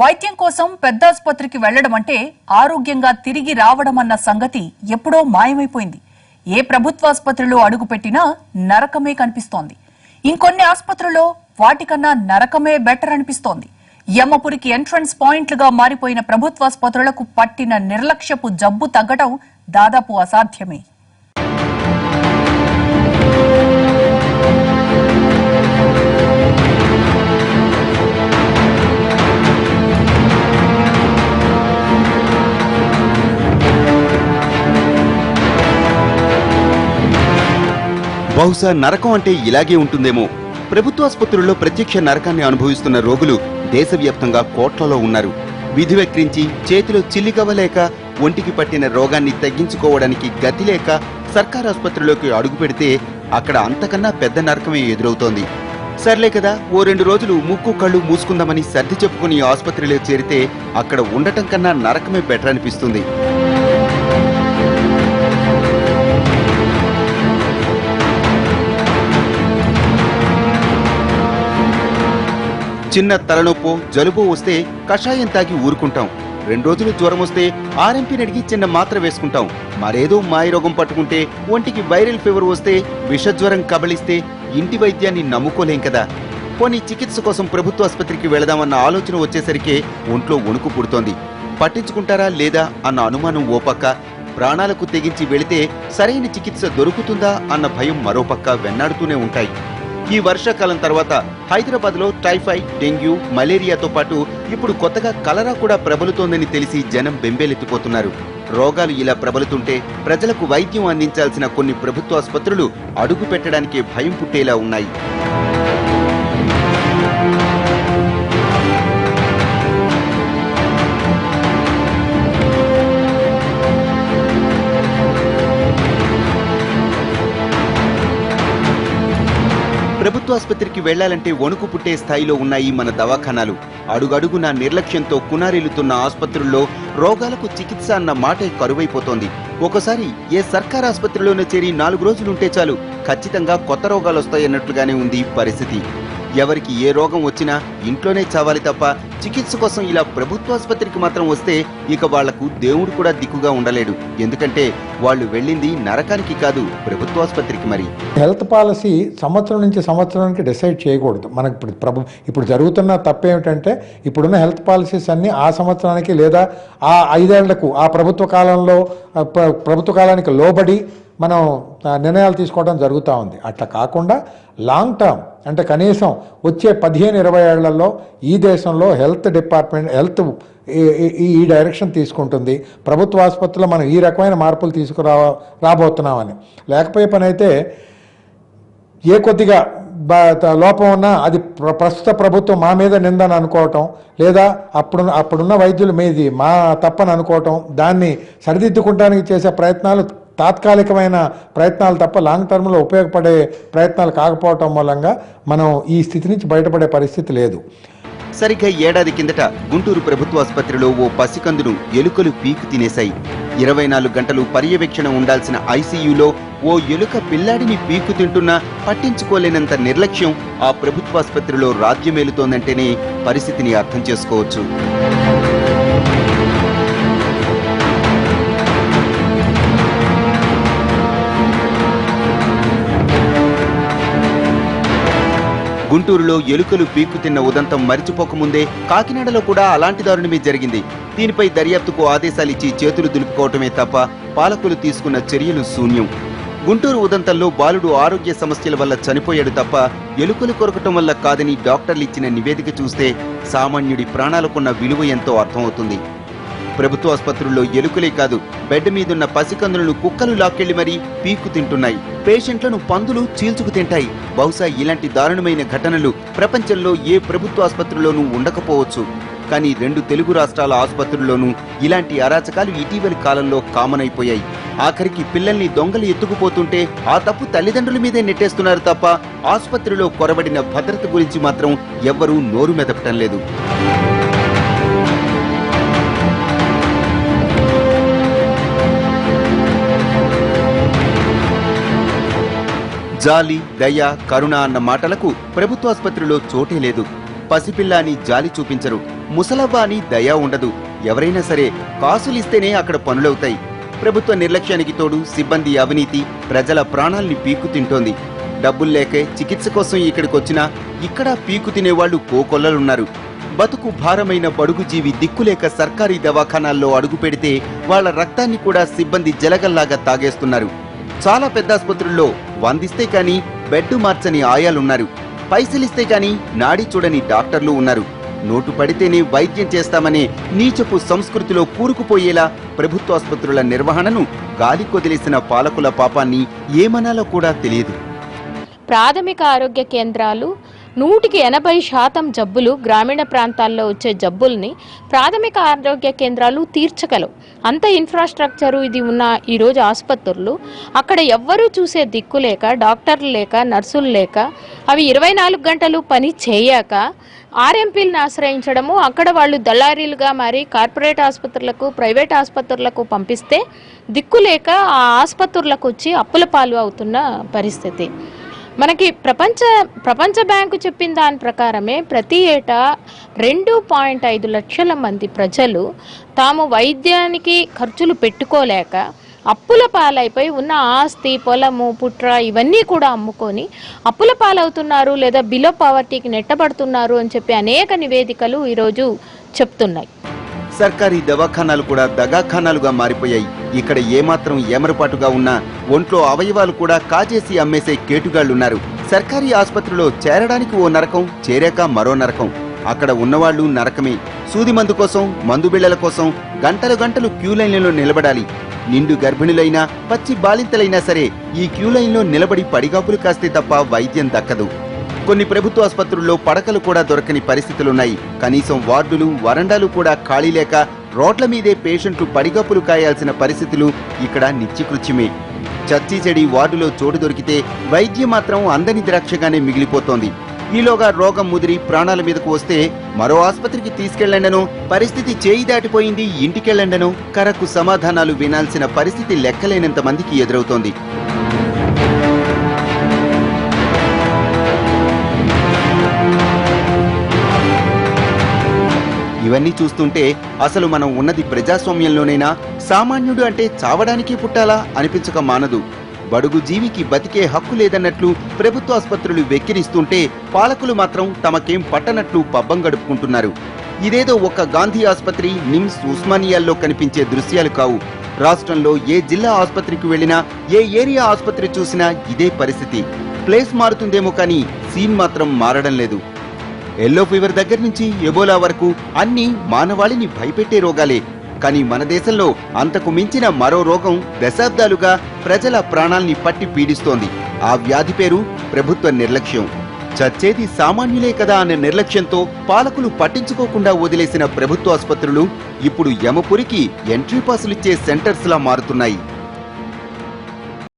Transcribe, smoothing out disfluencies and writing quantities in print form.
వైద్యం కోసం పెద్ద ఆసుపత్రికి వెళ్లడం అంటే ఆరోగ్యంగా తిరిగి రావడం అన్న సంగతి ఎప్పుడో మాయమైపోయింది. ఏ ప్రభుత్వ ఆసుపత్రిలో అడుగుపెట్టినా నరకమే కనిపిస్తోంది. ఇంకొన్ని ఆసుపత్రుల్లో వాటికన్నా నరకమే బెటర్ అనిపిస్తోంది. యమ్మపురికి ఎంట్రన్స్ పాయింట్లుగా మారిపోయిన ప్రభుత్వ ఆసుపత్రులకు పట్టిన నిర్లక్ష్యపు జబ్బు తగ్గడం దాదాపు అసాధ్యమే. బహుశా నరకం అంటే ఇలాగే ఉంటుందేమో. ప్రభుత్వ ఆసుపత్రుల్లో ప్రత్యక్ష నరకాన్ని అనుభవిస్తున్న రోగులు దేశవ్యాప్తంగా కోట్లలో ఉన్నారు. విధి వెక్రించి చేతిలో చిల్లిగవ్వలేక ఒంటికి పట్టిన రోగాన్ని తగ్గించుకోవడానికి గతి లేక సర్కారు ఆసుపత్రిలోకి అడుగుపెడితే అక్కడ అంతకన్నా పెద్ద నరకమే ఎదురవుతోంది. సర్లే కదా, ఓ 2 రోజులు ముక్కు కళ్ళు మూసుకుందామని సర్ది చెప్పుకుని ఆసుపత్రిలో చేరితే అక్కడ ఉండటం కన్నా నరకమే బెటర్ అనిపిస్తుంది. చిన్న తలనొప్పో జలుబో వస్తే కషాయం తాగి ఊరుకుంటాం. 2 రోజులు జ్వరం వస్తే ఆర్ఎంపీని అడిగి చిన్న మాత్ర వేసుకుంటాం. మరేదో మాయరోగం పట్టుకుంటే, ఒంటికి వైరల్ ఫీవర్ వస్తే, విషజ్వరం కబళిస్తే ఇంటి వైద్యాన్ని నమ్ముకోలేం కదా. పోనీ చికిత్స కోసం ప్రభుత్వ ఆసుపత్రికి వెళదామన్న ఆలోచన వచ్చేసరికి ఒంట్లో వణుకు పుడుతోంది. పట్టించుకుంటారా లేదా అన్న అనుమానం ఓ పక్క, ప్రాణాలకు తెగించి వెళితే సరైన చికిత్స దొరుకుతుందా అన్న భయం మరోపక్క వెన్నాడుతూనే ఉంటాయి. ఈ వర్షాకాలం తర్వాత హైదరాబాద్లో టైఫాయిడ్, డెంగ్యూ, మలేరియాతో పాటు ఇప్పుడు కొత్తగా కలరా కూడా ప్రబలుతోందని తెలిసి జనం బెంబేలెత్తిపోతున్నారు. రోగాలు ఇలా ప్రబలుతుంటే ప్రజలకు వైద్యం అందించాల్సిన కొన్ని ప్రభుత్వ ఆసుపత్రులు అడుగు పెట్టడానికే భయం పుట్టేలా ఉన్నాయి. ప్రభుత్వ ఆసుపత్రికి వెళ్లాలంటే వణుకు పుట్టే స్థాయిలో ఉన్నాయి మన దవాఖానాలు. అడుగడుగున నిర్లక్ష్యంతో కునారిల్లుతున్న ఆసుపత్రుల్లో రోగాలకు చికిత్స అన్న మాటే కరువైపోతోంది. ఒకసారి ఏ సర్కారు ఆసుపత్రిలోనే చేరి 4 రోజులుంటే చాలు, ఖచ్చితంగా కొత్త రోగాలొస్తాయన్నట్లుగానే ఉంది పరిస్థితి. ఎవరికి ఏ రోగం వచ్చినా ఇంట్లోనే చావాలి తప్ప చికిత్స కోసం ఇలా ప్రభుత్వ ఆసుపత్రికి మాత్రం వస్తే ఇక వాళ్లకు దేవుడు కూడా దిక్కుగా ఉండలేడు. ఎందుకంటే వాళ్ళు వెళ్ళింది నరకానికి కాదు, ప్రభుత్వ ఆసుపత్రికి. మరి హెల్త్ పాలసీ సంవత్సరం నుంచి సంవత్సరానికి డిసైడ్ చేయకూడదు. మనకు ఇప్పుడు జరుగుతున్న తప్పేమిటంటే, ఇప్పుడున్న హెల్త్ పాలసీస్ అన్ని ఆ సంవత్సరానికి లేదా ఆ 5 ఏళ్లకు ఆ ప్రభుత్వ కాలానికి లోబడి మనం నిర్ణయాలు తీసుకోవడం జరుగుతూ ఉంది. అట్లా కాకుండా లాంగ్ టర్మ్ అంటే కనీసం వచ్చే 15-20 ఏళ్లలో ఈ దేశంలో హెల్త్ డిపార్ట్మెంట్ ఈ డైరెక్షన్ తీసుకుంటుంది. ప్రభుత్వ ఆసుపత్రిలో మనం ఈ రకమైన మార్పులు రాబోతున్నామని. లేకపోయే పని అయితే ఏ కొద్దిగా లోపం ఉన్నా అది ప్రస్తుత ప్రభుత్వం మా మీద నిందని అనుకోవటం, లేదా అప్పుడున్న వైద్యుల మీది మా తప్పని అనుకోవటం, దాన్ని సరిదిద్దుకుంటానికి చేసే ప్రయత్నాలు తాత్కాలికమైన ప్రయత్నాలు తప్ప లాంగ్ టర్మ్లో ఉపయోగపడే ప్రయత్నాలు కాకపోవటం మూలంగా మనం ఈ స్థితి నుంచి బయటపడే పరిస్థితి లేదు. సరిగ్గా ఏడాది కిందట గుంటూరు ప్రభుత్వ ఆసుపత్రిలో ఓ పసికందును ఎలుకలు పీకు తినేశాయి. 24 గంటలు పర్యవేక్షణ ఉండాల్సిన ఐసీయూలో ఓ ఎలుక పిల్లాడిని పీకు తింటున్నా పట్టించుకోలేనంత నిర్లక్ష్యం ఆ ప్రభుత్వాసుపత్రిలో రాజ్యమేలుతోందంటేనే పరిస్థితిని అర్థం చేసుకోవచ్చు. గుంటూరులో ఎలుకలు పీక్కు తిన్న ఉదంతం మరిచిపోకముందే కాకినాడలో కూడా అలాంటి దారుణమే జరిగింది. దీనిపై దర్యాప్తుకు ఆదేశాలిచ్చి చేతులు దులుపుకోవటమే తప్ప పాలకులు తీసుకున్న చర్యలు శూన్యం. గుంటూరు ఉదంతంలో బాలుడు ఆరోగ్య సమస్యల వల్ల చనిపోయాడు తప్ప ఎలుకలు కొరకటం వల్ల కాదని డాక్టర్లు ఇచ్చిన నివేదిక చూస్తే సామాన్యుడి ప్రాణాలకున్న విలువ ఎంతో అర్థమవుతుంది. ప్రభుత్వ ఆసుపత్రుల్లో ఎలుకలే కాదు, బెడ్ మీదున్న పసికందులను కుక్కలు లాక్కెళ్లి మరీ పీక్కు తింటున్నాయి. పేషెంట్లను పందులు చీల్చుకు తింటాయి. బహుశా ఇలాంటి దారుణమైన ఘటనలు ప్రపంచంలో ఏ ప్రభుత్వ ఆసుపత్రిలోనూ ఉండకపోవచ్చు. కానీ 2 తెలుగు రాష్ట్రాల ఆసుపత్రుల్లోనూ ఇలాంటి అరాచకాలు ఇటీవలి కాలంలో కామన్ అయిపోయాయి. ఆఖరికి పిల్లల్ని దొంగలు ఎత్తుకుపోతుంటే ఆ తప్పు తల్లిదండ్రుల మీదే నెట్టేస్తున్నారు తప్ప ఆసుపత్రిలో కొరబడిన భద్రత గురించి మాత్రం ఎవ్వరూ నోరు మెదపటం లేదు. జాలి, దయ, కరుణ అన్న మాటలకు ప్రభుత్వాసుపత్రిలో చోటే లేదు. పసిపిల్ల అని జాలి చూపించరు, ముసలవ్వ అని దయా ఉండదు. ఎవరైనా సరే కాసులిస్తేనే అక్కడ పనులవుతాయి. ప్రభుత్వ నిర్లక్ష్యానికి తోడు సిబ్బంది అవినీతి ప్రజల ప్రాణాల్ని పీకు తింటోంది. డబ్బుల్లేకే చికిత్స కోసం ఇక్కడికొచ్చినా ఇక్కడ పీకు తినేవాళ్లు కోకొల్లలున్నారు. బతుకు భారమైన బడుగు జీవి దిక్కులేక సర్కారీ దవాఖానాల్లో అడుగు పెడితే వాళ్ల రక్తాన్ని కూడా సిబ్బంది జలగల్లాగా తాగేస్తున్నారు. చాలా పెద్ద ఆసుపత్రుల్లో వందిస్తే కాని బెడ్ మార్చని ఆయాలున్నారు. పైసలిస్తే కాని నాడి చూడని డాక్టర్లు ఉన్నారు. నోటు పడితేనే వైద్యం చేస్తామనే నీచపు సంస్కృతిలో కూరుకుపోయేలా ప్రభుత్వాసుపత్రుల నిర్వహణను గాలి కొదిలేసిన పాలకుల పాపాన్ని ఏమనాలో కూడా తెలియదు. ప్రాథమిక ఆరోగ్య కేంద్రాలు 100% జబ్బులు గ్రామీణ ప్రాంతాల్లో వచ్చే జబ్బుల్ని ప్రాథమిక ఆరోగ్య కేంద్రాలు తీర్చగలవు. అంత ఇన్ఫ్రాస్ట్రక్చరు ఇది ఉన్న ఈరోజు ఆసుపత్రులు అక్కడ ఎవ్వరూ చూసే దిక్కు లేక, డాక్టర్లు లేక, నర్సులు లేక, అవి 24 గంటలు పని చేయక ఆర్ఎంపీలను ఆశ్రయించడము, అక్కడ వాళ్ళు దళారీలుగా మారి కార్పొరేట్ ఆసుపత్రులకు, ప్రైవేట్ ఆసుపత్రులకు పంపిస్తే దిక్కులేక ఆ ఆసుపత్రులకు వచ్చి అప్పుల పాలు అవుతున్న పరిస్థితి. మనకి ప్రపంచ బ్యాంకు చెప్పిన దాని ప్రకారమే ప్రతి ఏటా 2.5 లక్షల మంది ప్రజలు తాము వైద్యానికి ఖర్చులు పెట్టుకోలేక అప్పుల పాలైపోయి ఉన్న ఆస్తి, పొలము, పుట్ర ఇవన్నీ కూడా అమ్ముకొని అప్పుల పాలవుతున్నారు లేదా బిలో పవర్టీకి నెట్టబడుతున్నారు అని చెప్పి అనేక నివేదికలు ఈరోజు చెప్తున్నాయి. సర్కారీ దవాఖానాలు కూడా దగాఖానాలుగా మారిపోయాయి. ఇక్కడ ఏమాత్రం ఏమరపాటుగా ఉన్నా ఒంట్లో అవయవాలు కూడా కాజేసి అమ్మేసే కేటుగాళ్లున్నారు. సర్కారీ ఆసుపత్రిలో చేరడానికి ఓ నరకం, చేరాక మరో నరకం. అక్కడ ఉన్నవాళ్లు నరకమే. సూది మందు కోసం, మందు బిళ్లల కోసం గంటలు గంటలు క్యూ లైన్లలో నిలబడాలి. నిండు గర్భిణులైనా, పచ్చి బాలింతలైనా సరే ఈ క్యూ లైన్లో నిలబడి పడిగాపులు కాస్తే తప్ప వైద్యం దక్కదు. కొన్ని ప్రభుత్వ ఆసుపత్రుల్లో పడకలు కూడా దొరకని పరిస్థితులున్నాయి. కనీసం వార్డులు, వరండాలు కూడా ఖాళీ లేక రోడ్ల మీదే పేషెంట్లు పడిగాపులు కాయాల్సిన పరిస్థితులు ఇక్కడ నిత్యకృత్యమే. చచ్చి చెడి వార్డులో చోటు దొరికితే వైద్యం మాత్రం అందని ద్రాక్షగానే మిగిలిపోతోంది. ఈలోగా రోగం ముదిరి ప్రాణాల మీదకు వస్తే మరో ఆసుపత్రికి తీసుకెళ్లండనో, పరిస్థితి చేయి దాటిపోయింది ఇంటికెళ్లండనో కరకు సమాధానాలు వినాల్సిన పరిస్థితి లెక్కలేనంత మందికి ఎదురవుతోంది. ఇవన్నీ చూస్తుంటే అసలు మనం ఉన్నది ప్రజాస్వామ్యంలోనైనా, సామాన్యుడు అంటే చావడానికి పుట్టాలా అనిపించక మానదు. బడుగు జీవికి బతికే హక్కు లేదన్నట్లు ప్రభుత్వ ఆసుపత్రులు వెక్కిరిస్తుంటే పాలకులు మాత్రం తమకేం పట్టనట్లు పబ్బం గడుపుకుంటున్నారు. ఇదేదో ఒక్క గాంధీ ఆసుపత్రి, నిమ్స్, ఉస్మానియాల్లో కనిపించే దృశ్యాలు కావు. రాష్ట్రంలో ఏ జిల్లా ఆసుపత్రికి వెళ్లినా, ఏ ఏరియా ఆసుపత్రి చూసినా ఇదే పరిస్థితి. ప్లేస్ మారుతుందేమో కానీ సీన్ మాత్రం మారడం లేదు. ఎల్లో ఫీవర్ దగ్గర నుంచి ఎబోలా వరకు అన్ని మానవాళిని భయపెట్టే రోగాలే. కానీ మన దేశంలో అంతకు మించిన మరో రోగం దశాబ్దాలుగా ప్రజల ప్రాణాల్ని పట్టి పీడిస్తోంది. ఆ వ్యాధి పేరు ప్రభుత్వ నిర్లక్ష్యం. చచ్చేది సామాన్యులే కదా అనే నిర్లక్ష్యంతో పాలకులు పట్టించుకోకుండా వదిలేసిన ప్రభుత్వ ఆసుపత్రులు ఇప్పుడు యమపురికి ఎంట్రీ పాసులిచ్చే సెంటర్స్ లా మారుతున్నాయి.